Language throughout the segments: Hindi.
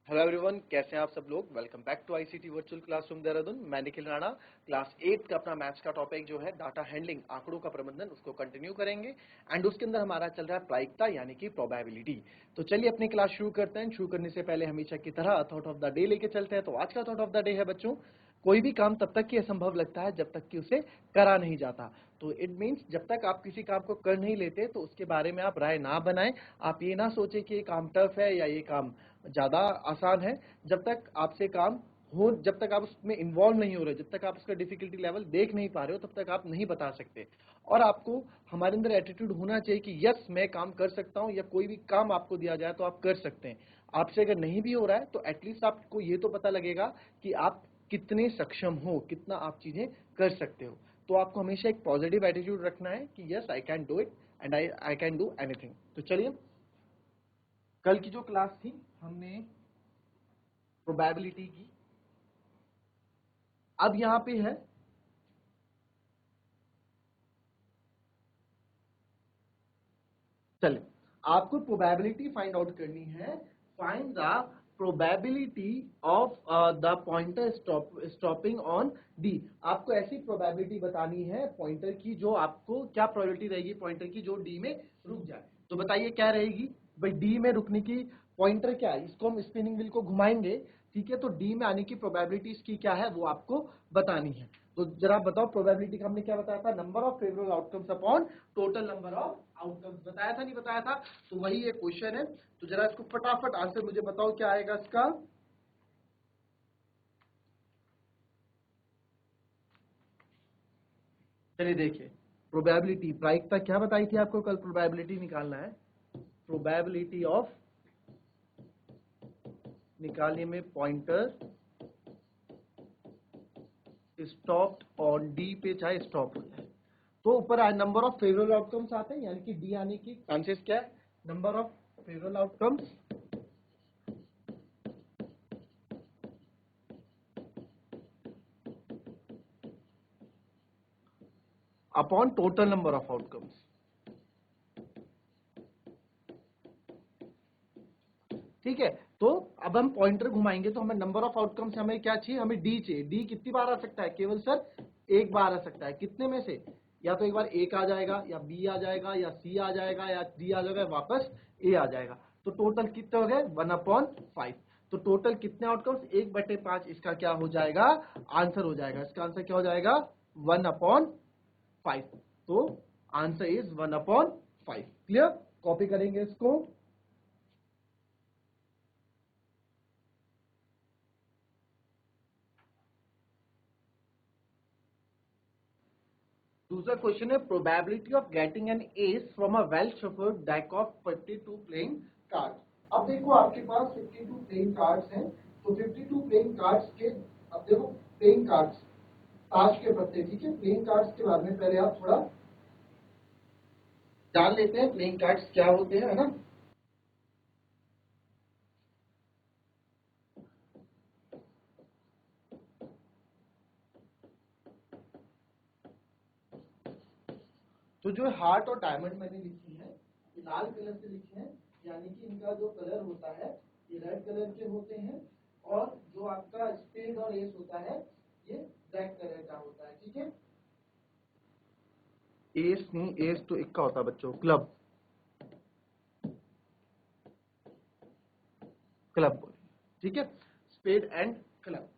हेलो एवरीवन, कैसे हैं आप सब लोग। Welcome back to ICT virtual classroom Dehradun. मैं निखिल राणा। क्लास 8 का अपना मैथ्स का टॉपिक जो है डाटा हैंडलिंग, आंकड़ों का प्रबंधन, उसको कंटिन्यू करेंगे। एंड उसके अंदर हमारा चल रहा है प्रायिकता यानी कि प्रोबेबिलिटी। तो चलिए अपनी क्लास शुरू करते हैं। शुरू करने से पहले हमेशा की तरह थॉट ऑफ द डे लेके चलते हैं। तो आज का थॉट ऑफ द डे है बच्चों, कोई भी काम तब तक ही असंभव लगता है जब तक कि उसे करा नहीं जाता। तो इट मीन्स जब तक आप किसी काम को कर नहीं लेते तो उसके बारे में आप राय ना बनाएं। आप ये ना सोचें कि ये काम टफ है या ये काम ज्यादा आसान है। जब तक आपसे काम हो, जब तक आप उसमें इन्वॉल्व नहीं हो रहे, जब तक आप उसका डिफिकल्टी लेवल देख नहीं पा रहे हो, तब तक आप नहीं बता सकते। और आपको हमारे अंदर एटीट्यूड होना चाहिए कि यस मैं काम कर सकता हूं, या कोई भी काम आपको दिया जाए तो आप कर सकते हैं। आपसे अगर नहीं भी हो रहा है तो एटलीस्ट आपको ये तो पता लगेगा कि आप कितने सक्षम हो, कितना आप चीजें कर सकते हो। तो आपको हमेशा एक पॉजिटिव एटीट्यूड रखना है कि yes I can do it and I can do anything. तो चलिए, कल की जो क्लास थी हमने प्रोबेबिलिटी की। अब यहां पे है चलिए, आपको प्रोबेबिलिटी फाइंड आउट करनी है। Find the probability of the pointer stopping on D. आपको ऐसी प्रोबेबिलिटी बतानी है पॉइंटर की, जो आपको क्या प्रोबेबिलिटी रहेगी पॉइंटर की जो डी में रुक जाए। तो बताइए क्या रहेगी भाई डी में रुकने की। पॉइंटर क्या है, इसको हम स्पिनिंग व्हील को घुमाएंगे, ठीक है। तो डी में आने की प्रोबेबिलिटी इसकी क्या है वो आपको बतानी है। तो जरा बताओ प्रोबेबिलिटी का हमने क्या बताया था, number of favourable outcomes upon total number of outcomes. बताया था नहीं बताया था? तो वही एक क्वेश्चन है। तो जरा इसको फटाफट आंसर मुझे बताओ क्या आएगा इसका। चलिए देखिए, प्रोबेबिलिटी प्रायिकता क्या बताई थी आपको कल, प्रोबेबिलिटी निकालना है। प्रोबेबिलिटी ऑफ निकालने में पॉइंटर स्टॉप्ड ऑन डी पे चाहे स्टॉप हो जाए, तो ऊपर नंबर ऑफ फेवरेबल आउटकम्स आते हैं, यानी कि डी आने की चांसेस क्या है, number of favourable outcomes upon total number of outcomes. ठीक है। तो अब हम पॉइंटर घुमाएंगे तो हमें नंबर ऑफ आउटकम्स, हमें क्या चाहिए, हमें डी चाहिए। डी कितनी बार आ सकता है, केवल सर एक बार आ सकता है। कितने में से, या तो एक बार एक आ जाएगा, या बी आ जाएगा, या सी आ जाएगा, या डी आ जाएगा, वापस ए आ जाएगा। तो टोटल कितने हो गए, 1/5। तो टोटल कितने आउटकम्स, 1/5 इसका क्या हो जाएगा, आंसर हो जाएगा। इसका आंसर क्या हो जाएगा, 1/5। तो आंसर इज 1/5। क्लियर, कॉपी करेंगे इसको। दूसरा क्वेश्चन है, probability of getting an S from a well shuffled deck of 52 playing cards. अब देखो आपके पास 52 प्लेइंग कार्ड्स हैं। तो 52 प्लेइंग कार्ड्स के, अब देखो प्लेइंग कार्ड्स, ताश के पत्ते, ठीक है। प्लेइंग कार्ड्स के बारे में पहले आप थोड़ा जान लेते हैं, प्लेइंग कार्ड्स क्या होते हैं, है ना। तो जो हार्ट और डायमंड मैंने लिखी है, ये लाल कलर से लिखे हैं, यानी कि इनका जो कलर होता है ये रेड कलर के होते हैं। और जो आपका स्पेड और एस होता है ये ब्लैक कलर का होता है, ठीक है। एस नहीं, एस तो इक्का होता है बच्चों, क्लब, क्लब बोले, ठीक है। Spade and club.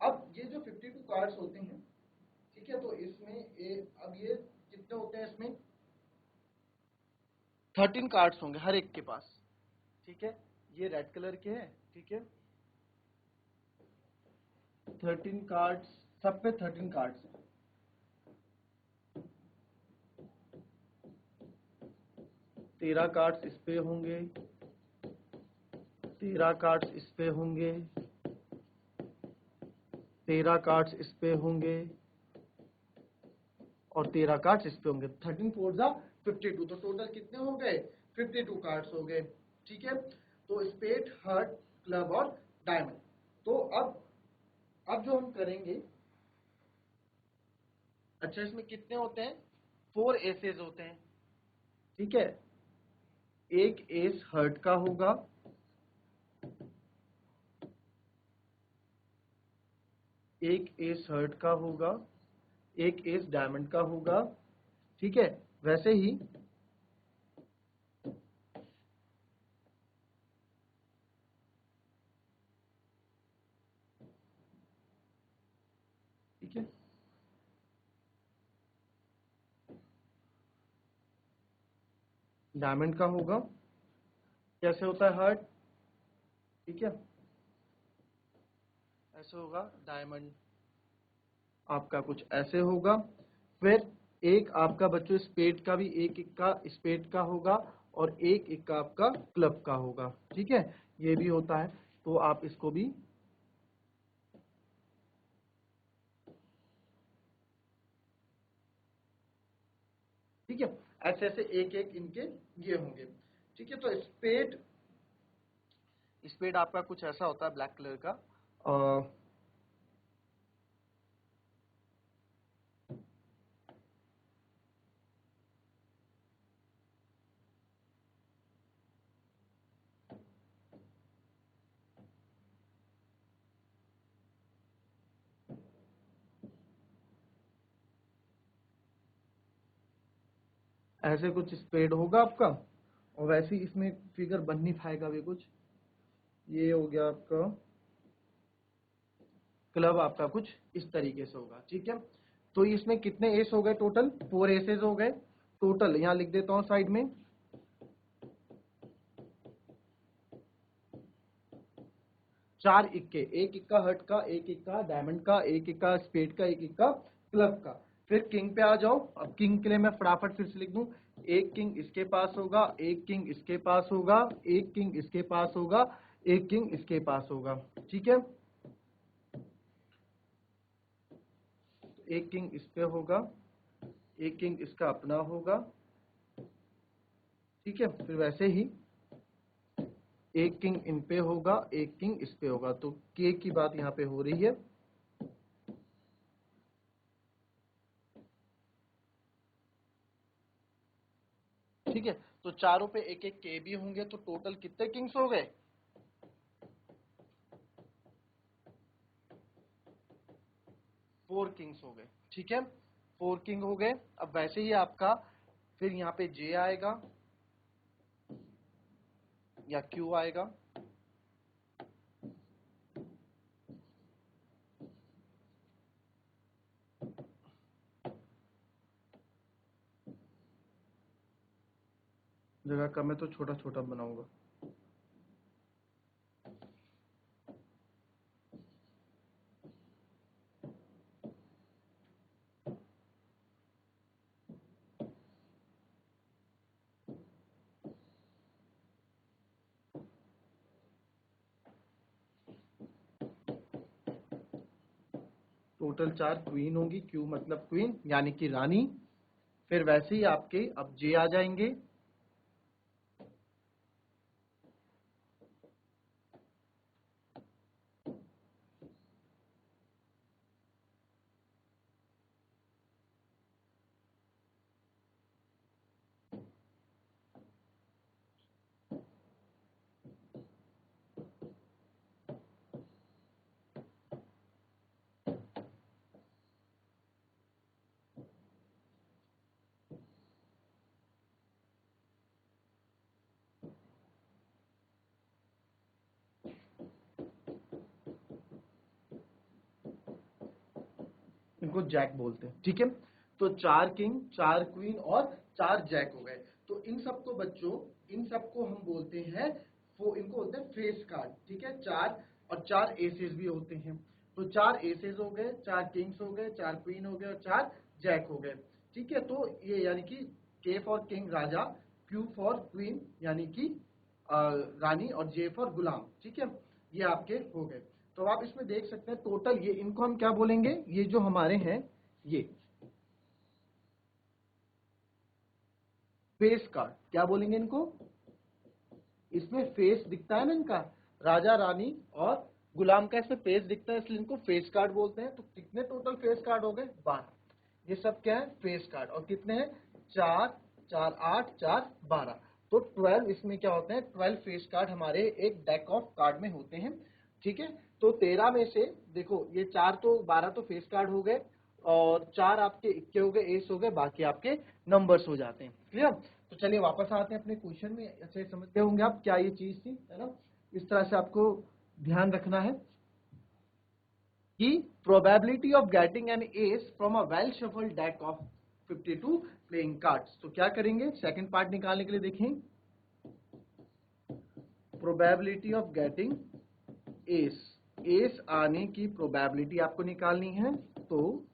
अब ये जो 52 कार्ड्स होते हैं, ठीक है, तो इसमें अब ये कितने होते हैं, इसमें 13 कार्ड्स होंगे हर एक के पास, ठीक है। ये रेड कलर के हैं, ठीक है। 13 कार्ड्स, सब पे 13 कार्ड्स हैं। 13 कार्ड्स इस पे होंगे, 13 कार्ड्स इस पे होंगे, 13 कार्ड्स इस पे होंगे, और 13 कार्ड्स इस पे होंगे। 13 फोर जा 52। तो टोटल कितने हो गए, 52 कार्ड्स हो गए, ठीक है। तो स्पेड, हार्ट, क्लब और डायमंड। तो अब जो हम करेंगे, अच्छा इसमें कितने होते हैं, 4 एसेस होते हैं, ठीक है। एक एस हर्ट का होगा, एक एस हर्ट का होगा, एक एस डायमंड का होगा, ठीक है। वैसे ही ठीक है, डायमंड का होगा, कैसे होता है हर्ट, ठीक है, ऐसे होगा डायमंड आपका कुछ ऐसे होगा। फिर एक आपका बच्चों स्पेड का भी एक इक्का स्पेड का होगा और एक इक्का आपका क्लब का होगा, ठीक है, ये भी होता है। तो आप इसको भी ठीक है, ऐसे ऐसे एक एक इनके ये होंगे, ठीक है। तो स्पेड स्पेड आपका कुछ ऐसा होता है ब्लैक कलर का, ऐसे कुछ स्पेड होगा आपका, और वैसे ही इसमें फिगर बन नहीं पाएगा भी कुछ। ये हो गया आपका क्लब, आपका कुछ इस तरीके से होगा, ठीक है। तो इसमें कितने एस हो गए टोटल, 4 एसेस हो गए टोटल। यहां लिख देता हूं साइड में, 4 इक्के, एक इक्का हर्ट का, एक इक्का डायमंड का, एक इक्का स्पेड का, एक इक्का क्लब का। फिर किंग पे आ जाओ। अब किंग के लिए मैं फटाफट फिर से लिख दूं, एक किंग इसके पास होगा, एक किंग इसके पास होगा, एक किंग इसके पास होगा, एक किंग इसके पास होगा, ठीक है। एक किंग इस पे होगा, एक किंग इसका अपना होगा, ठीक है। फिर वैसे ही एक किंग इन पे होगा, एक किंग इस पे होगा। तो के की बात यहां पे हो रही है, ठीक है। तो चारों पे एक एक के भी होंगे, तो टोटल कितने किंग्स हो गए, 4 किंग्स हो गए, ठीक है, 4 किंग हो गए। अब वैसे ही आपका फिर यहाँ पे जे आएगा या क्यू आएगा, जगह कम है तो छोटा छोटा बनाऊंगा। टोटल 4 क्वीन होंगी, क्यू मतलब क्वीन यानी कि रानी। फिर वैसे ही आपके अब जे आ जाएंगे, इनको जैक बोलते हैं, ठीक है। तो 4 किंग, 4 क्वीन और 4 जैक हो गए। तो इन सबको बच्चों, इन सबको हम बोलते हैं, वो इनको बोलते हैं फेस कार्ड, ठीक है। 4 और 4 एसेस भी होते हैं। तो 4 एसेस हो गए, 4 किंग्स हो गए, 4 क्वीन हो गए और 4 जैक हो गए, ठीक है। तो ये यानी कि के for king Raja, Q for queen यानी कि रानी, और जे फॉर गुलाम, ठीक है। ये आपके हो गए। तो आप इसमें देख सकते हैं टोटल ये, इनको हम क्या बोलेंगे, ये जो हमारे हैं ये फेस कार्ड, क्या बोलेंगे इनको, इसमें फेस दिखता है ना इनका, राजा रानी और गुलाम का इसमें फेस दिखता है, इसलिए इनको फेस कार्ड बोलते हैं। तो कितने टोटल फेस कार्ड हो गए, 12। ये सब क्या है, फेस कार्ड। और कितने हैं, 4, 4 8, 4 12। तो 12 इसमें क्या होते हैं, 12 फेस कार्ड हमारे एक डेक ऑफ कार्ड में होते हैं। ठीक है। तो 13 में से देखो ये 4 तो 12 तो फेस कार्ड हो गए और 4 आपके इक्के हो गए, एस हो गए, बाकी आपके नंबर्स हो जाते हैं। क्लियर? तो चलिए वापस आते हैं अपने क्वेश्चन में। अच्छे समझते होंगे आप क्या ये चीज थी, है ना। इस तरह से आपको ध्यान रखना है कि probability of getting an S from a well shuffled deck of 52 playing cards. तो क्या करेंगे, सेकंड पार्ट निकालने के लिए देखें, probability of getting S, S आने की प्रोबेबिलिटी आपको निकालनी है। तो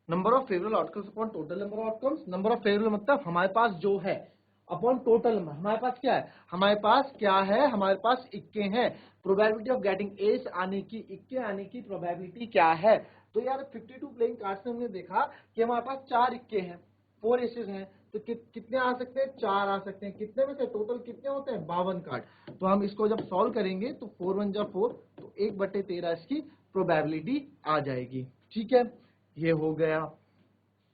number of favourable outcomes upon total number of outcomes. Number of favourable मतलब हमारे पास जो है अपॉन टोटल नंबर, हमारे पास क्या है, हमारे पास क्या है, हमारे पास इक्के हैं। प्रोबेबिलिटी ऑफ गेटिंग एस आने की, इक्के आने की प्रोबेबिलिटी क्या है। तो यार 52 प्लेइंग कार्ड्स में हमने देखा कि हमारे पास 4 इक्के हैं, 4 एसेस हैं, तो कितने आ सकते हैं, 4 आ सकते हैं। कितने में से टोटल कितने होते हैं, 52 कार्ड। तो हम इसको जब सॉल्व करेंगे तो 4 1 जा 4, तो 1/13 इसकी प्रोबेबिलिटी आ जाएगी। ठीक है, ये हो गया।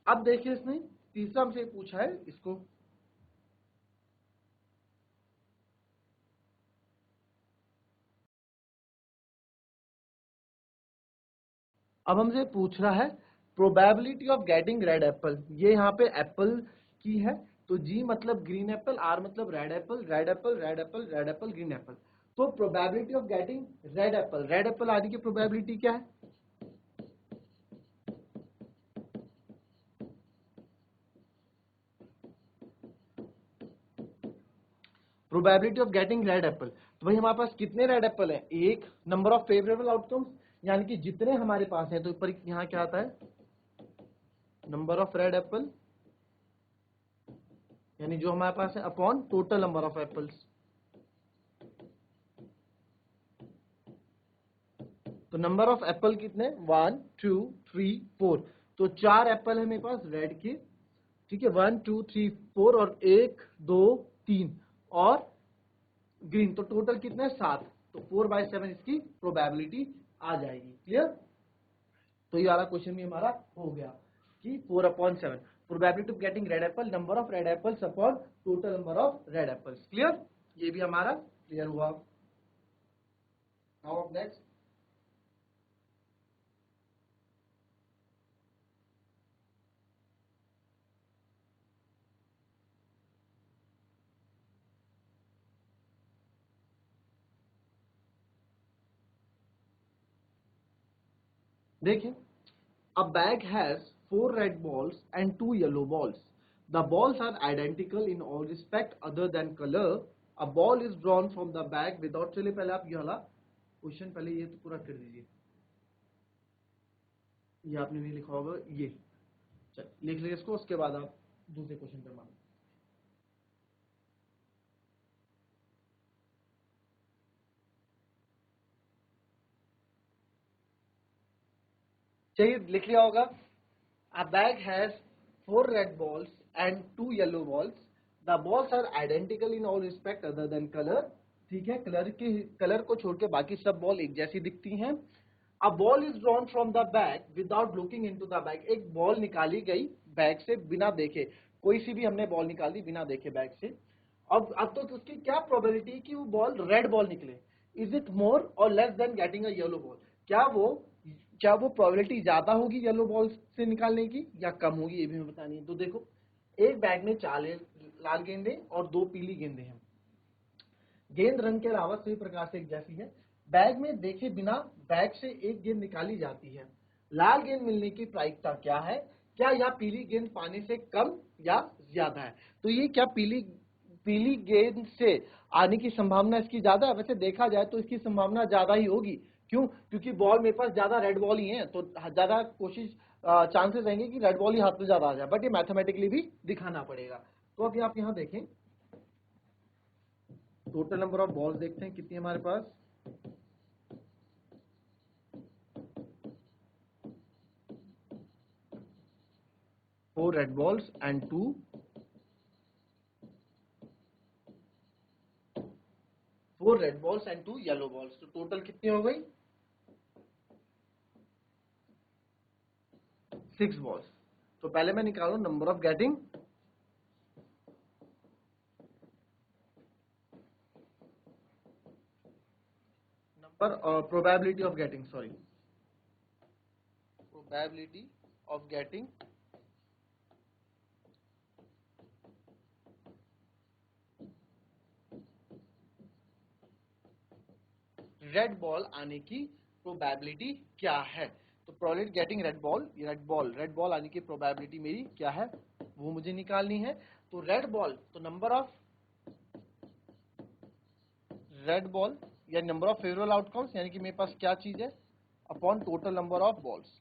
अब देखिए इसने तीसरा हमसे पूछा है इसको, अब हमसे पूछ रहा है probability of getting red apple. ये यहाँ पे एप्पल की है, तो जी मतलब ग्रीन एप्पल, आर मतलब red apple, red apple, red apple, red apple, green apple. तो probability of getting red apple, red apple आदि की प्रोबेबिलिटी क्या है, probability of getting red apple. तो भाई हमारे पास कितने रेड एप्पल है, एक। नंबर ऑफ फेवरेबल आउटकम्स, यानी कि जितने हमारे पास है, तो ऊपर यहाँ क्या आता है, नंबर ऑफ रेड एप्पल, यानी जो हमारे पास है upon total number of apples. तो नंबर ऑफ एप्पल कितने, 1 2 3 4। तो 4 एप्पल है मेरे पास रेड के, ठीक है, 1 2 3 4, और 1 2 3 और ग्रीन, तो टोटल कितने, 7। तो 4/7 इसकी प्रोबेबिलिटी आ जाएगी। क्लियर? तो ये वाला क्वेश्चन भी हमारा हो गया कि 4/7 probability of getting red Apple, number of red apples upon total number of red apples. Clear? ये भी हमारा क्लियर हुआ। नाउ अप नेक्स्ट, देखिए, a bag has 4 red balls and 2 yellow balls. The balls are identical in all respect other than color. A ball is drawn from the bag without, चलिए पहले आप ये वाला क्वेश्चन पहले ये तो पूरा कर दीजिए। ये आपने नहीं लिखा होगा, ये चल लिख लीजिए इसको, उसके बाद आप दूसरे क्वेश्चन पर मानो। चलिए लिख लिया होगा, a bag has 4 red balls and 2 yellow balls. The balls are identical in all respect other than color. ठीक है, कलर को छोड़ के बाकी सब बॉल एक जैसी दिखती हैं। A ball is drawn from the bag without looking into the bag. एक बॉल निकाली गई बैग से बिना देखे, कोई सी भी हमने बॉल निकाली बिना देखे बैग से। अब तो उसकी क्या प्रोबेबिलिटी कि वो बॉल रेड बॉल निकले, इज इट मोर और less than getting a yellow ball. क्या वो प्रोबेबिलिटी ज्यादा होगी येलो बॉल से निकालने की या कम होगी, ये भी हमें बतानी है। तो देखो, एक बैग में 4 लाल गेंदे और 2 पीली गेंदे हैं। गेंद रंग के अलावा सभी प्रकार से एक जैसी है। बैग में देखे बिना बैग से एक गेंद निकाली जाती है। लाल गेंद मिलने की प्रायिकता क्या है, क्या यह पीली गेंद पाने से कम या ज्यादा है। तो ये क्या पीली पीली गेंद से आने की संभावना इसकी ज्यादा है। वैसे देखा जाए तो इसकी संभावना ज्यादा ही होगी। क्यों? क्योंकि बॉल मेरे पास ज्यादा रेड बॉल ही है, तो ज्यादा कोशिश चांसेस रहेंगे कि रेड बॉल ही हाथ में ज्यादा आ जाए, बट ये मैथमेटिकली भी दिखाना पड़ेगा। तो अभी आप यहाँ देखें, टोटल नंबर ऑफ बॉल्स देखते हैं कितनी हमारे पास, 4 red balls and 2 yellow balls. तो टोटल कितनी हो गई, 6 बॉल्स। तो पहले मैं निकालूं number of getting probability of getting red ball आने की प्रोबेबिलिटी क्या है। तो प्रोबेबिलिटी गेटिंग रेड बॉल आने की प्रोबेबिलिटी मेरी क्या है वो मुझे निकालनी है। तो रेड बॉल, तो नंबर ऑफ रेड बॉल या नंबर ऑफ फेवरेबल आउटकम्स, यानी कि मेरे पास क्या चीज है upon total number of balls.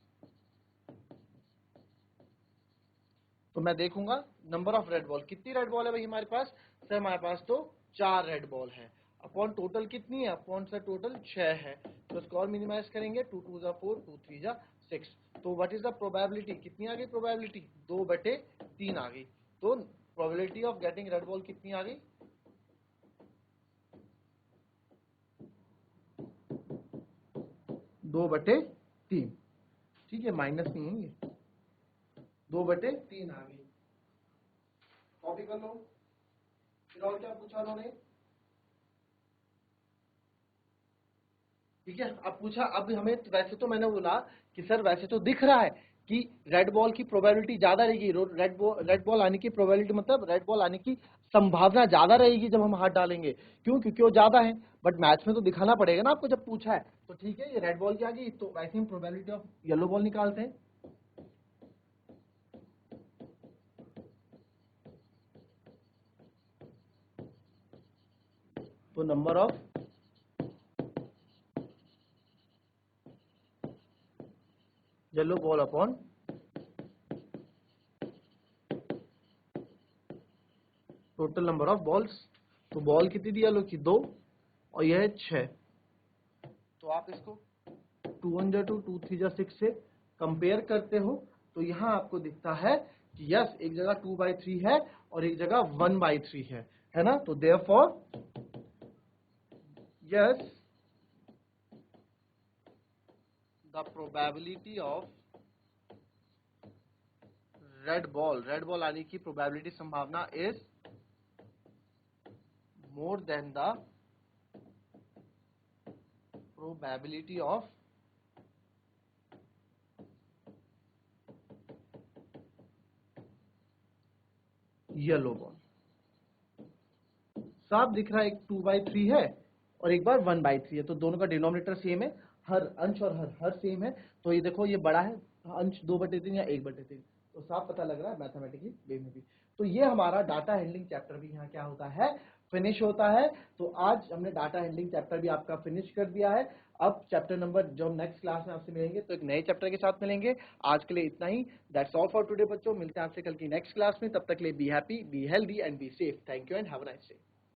तो मैं देखूंगा नंबर ऑफ रेड बॉल, कितनी रेड बॉल है भाई हमारे पास सर, हमारे पास तो 4 रेड बॉल है। अपॉन टोटल कितनी है, अपॉन सर टोटल 6 है। तो इसको और मिनिमाइज करेंगे, 2 2 जा 4, 2 3 जा 6। तो व्हाट इज द प्रोबेबिलिटी, कितनी आ गई प्रोबेबिलिटी, 2/3 आ गई। तो probability of getting red ball कितनी आ गई, 2/3। ठीक है, माइनस नहीं है ये, 2/3 आ गई। कॉपी कर लो। फिर और क्या पूछा उन्होंने, ठीक है। अब पूछा, अब हमें वैसे तो मैंने बोला कि सर वैसे तो दिख रहा है कि रेड बॉल की प्रोबेबिलिटी ज्यादा रहेगी, रेड बॉल आने की प्रोबेबिलिटी मतलब रेड बॉल आने की संभावना ज्यादा रहेगी जब हम हाथ डालेंगे। क्यों, क्योंकि वो ज्यादा है। बट मैथ्स में तो दिखाना पड़ेगा ना आपको जब पूछा है। तो ठीक है, ये रेड बॉल की आ गई। तो वैसे हम प्रोबेबिलिटी ऑफ येलो बॉल निकालते हैं। तो number of yellow ball upon total number of balls. तो बॉल कितनी दी येलो की, 2, और यह है 6। तो आप इसको 2 1 जा 2, 2 3 जा 6 से कंपेयर करते हो। तो यहां आपको दिखता है कि यस, एक जगह 2/3 है और एक जगह 1/3 है ना। तो therefore yes, the probability of red ball आने की प्रोबेबिलिटी संभावना is more than the probability of yellow ball. साफ दिख रहा है, एक 2/3 है और एक बार 1/3 है। तो दोनों का डिनोमिनेटर सेम है, हर अंश और हर सेम है। तो ये देखो, ये बड़ा है अंश 2/3 या 1/3। तो साफ पता लग रहा है मैथमेटिकली वे में भी। तो ये हमारा डाटा हैंडलिंग चैप्टर भी यहाँ क्या होता है, फिनिश होता है। तो आज हमने डाटा हैंडलिंग चैप्टर भी आपका फिनिश कर दिया है। अब चैप्टर नंबर, जो हम नेक्स्ट क्लास में आपसे मिलेंगे तो एक नए चैप्टर के साथ मिलेंगे। आज के लिए इतना ही। दैट्स ऑल फॉर टुडे बच्चों। मिलते हैं आपसे कल की नेक्स्ट क्लास में। तब तक के लिए be happy, be healthy and be safe. Thank you and have a nice day.